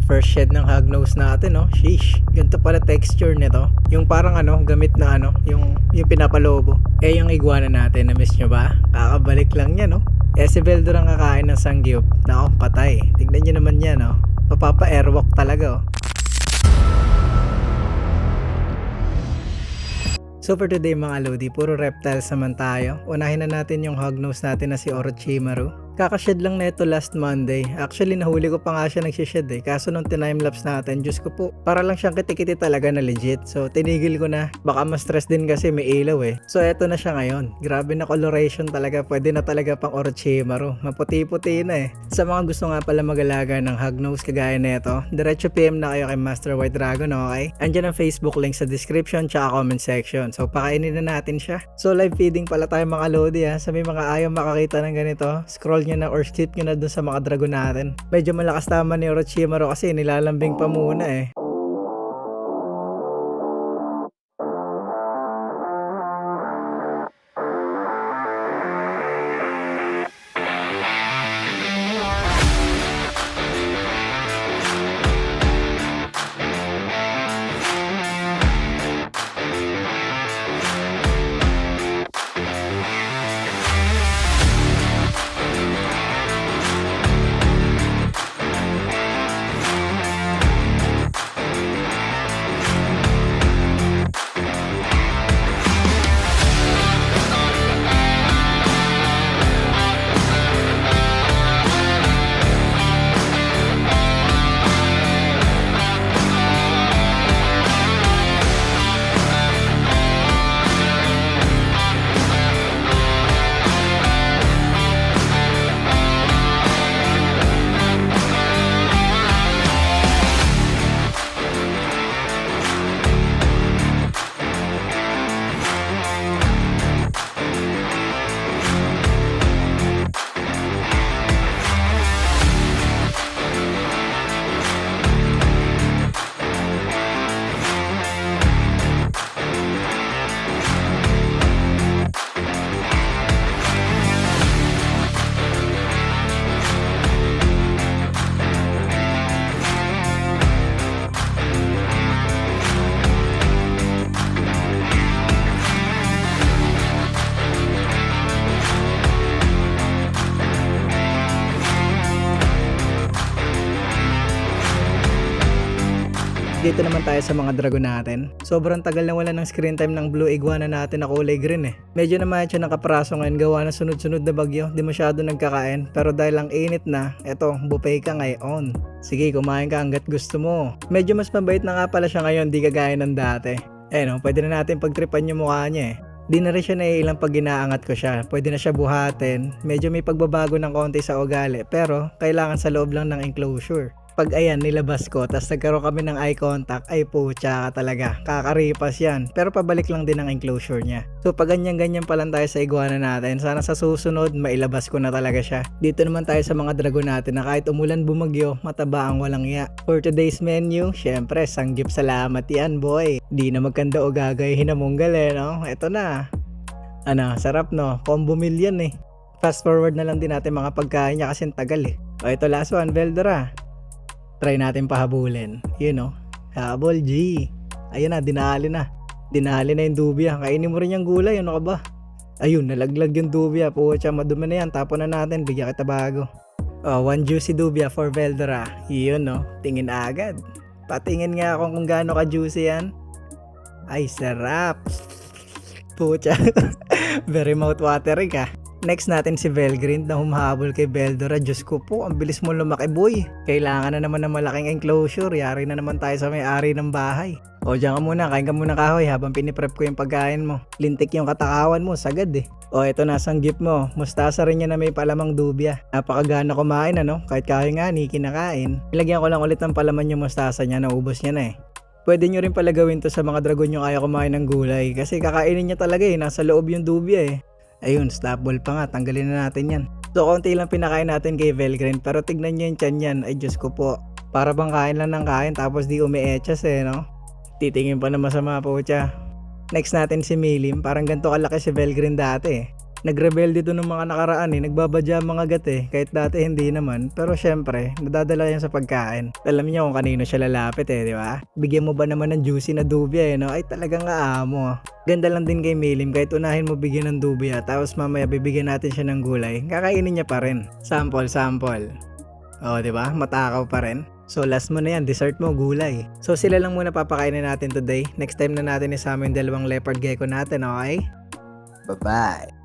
First shed ng hognose natin, no? Sheesh, ganito pala texture nito. Yung parang gamit na yung pinapalobo. Yung iguana natin, na-miss nyo ba? Kakabalik lang niya, no? Si Veldor ang kakain ng sangyup. Nako, patay. Tignan nyo naman yan, no? Mapapa-airwalk talaga, oh. So for today mga lodi, puro reptiles naman tayo. Unahin na natin yung hognose natin na si Orochimaru. Kakashed lang na ito last Monday. Actually nahuli ko pa nga siya nagsished kaso nung timelapse natin, Diyos ko po, para lang siyang kitikiti talaga na legit. So tinigil ko na, baka ma-stress din kasi may ilaw So eto na siya ngayon. Grabe na coloration talaga, pwede na talaga pang Orochimaru. Maputi-puti na Sa mga gusto nga pala mag-alaga ng hognose kagaya nito, diretso PM na kayo kay Master White Dragon, okay? Andyan ang Facebook link sa description tsaka comment section. So pakainin na natin siya. So live feeding pala tayo mga lodi Sa may mga ayaw makakita ng ganito, scroll nyo na or skip nyo na dun sa mga dragon natin. Medyo malakas tama ni Orochimaru kasi nilalambing pa muna Dito naman tayo sa mga dragon natin. Sobrang tagal na wala ng screen time ng blue iguana natin na kulay green Medyo naman siya nakapraso ngayon gawa na sunod-sunod na bagyo. Di masyado nagkakain. Pero dahil lang init na, eto, buffet ka ngayon. Sige, kumain ka hanggat gusto mo. Medyo mas mabait na nga pala siya ngayon, di kagaya ng dati. Pwede na natin pagtripan yung mukha niya Di na rin siya naiilang pag ginaangat ko siya. Pwede na siya buhatin. Medyo may pagbabago ng konti sa ugali. Pero kailangan sa loob lang ng enclosure. Pag ayan nilabas ko tas nagkaroon kami ng eye contact, ay pucha ka talaga, kakaripas yan. Pero pabalik lang din ang enclosure niya. So pag ganyan pa lang tayo sa iguana natin, sana sa susunod mailabas ko na talaga siya. Dito naman tayo sa mga dragon natin na kahit umulan bumagyo, mataba ang walang iya. For today's menu, syempre sanggip salamat yan boy. Di na magkanda o gagay hinamunggal no? Eto na. Sarap no, combo meal yan Fast forward na lang din natin mga pagkain niya kasi tagal O ito last one, Veldora. Try natin pahabulin. Habol G. Ayun na, dinali na. Dinali na yung dubia. Kainin mo rin yung gulay, ano ka ba? Ayun, nalaglag yung dubia. Pucha, madumi na yan. Tapon na natin, bigyan kita bago. One juicy dubia for Veldora. Yun tingin agad. Patingin nga ako kung gaano ka juicy yan. Ay, sarap. Pucha. Very mouth-watering ka. Next natin si Velgrind na humahabol kay Veldora. Diyos ko po, ang bilis mo lumaki boy. Kailangan na naman ng malaking enclosure. Yari na naman tayo sa may-ari ng bahay. Diyan ka muna, kain ka muna kahoy habang piniprep ko yung pagkain mo. Lintik yung katakawan mo, sagad ito na sanggip mo. Mustasa rin niya na may palamang dubya. Napakagana kumain kahit kahoy nga ni kinakain. Ilagyan ko lang ulit ng palaman yung mustasa niya, naubos niya na Pwede nyo rin pala gawin to sa mga dragon yung ayaw kumain ng gulay. Kasi kakainin niya talaga nasa loob yung dubya Ayun, stop ball pa nga, tanggalin na natin yan. So konti lang pinakain natin kay Velgrind, pero tignan nyo yung tiyan yan, ay Diyos ko po. Para bang kain lang ng kain tapos di umiechas no? Titingin pa na masama po siya. Next natin si Milim, parang ganito kalaki si Velgrind dati Nagrebelde to ng mga nakaraan nagbabadya mga gat kahit dati hindi naman. Pero syempre, nadadala yan sa pagkain. Alam niyo kung kanino siya lalapit di ba? Bigyan mo ba naman ng juicy na dubya no? Ay talagang aamo. Ganda lang din kay Milim kahit unahin mo bigyan ng dubya tapos mamaya bibigyan natin siya ng gulay. Kakainin niya pa rin. Sample. Oh, di ba? Matakaw pa rin. So last mo na yan, dessert mo, gulay. So sila lang muna papakainin natin today. Next time na natin isama yung dalawang leopard gecko natin, okay? Bye-bye.